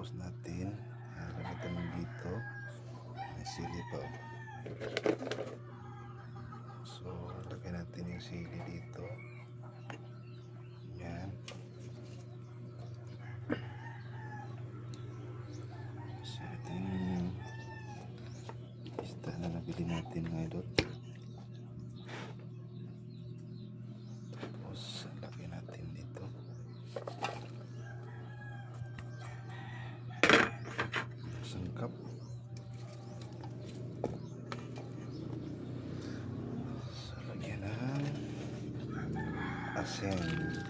pagkatapos natin lagyan dito may sili pa. So lagyan natin yung sili dito. Yan. So ito yung isda na nabili natin mga idol. Tapos lagyan natin dito. Sangkap. So lagyan ng asin.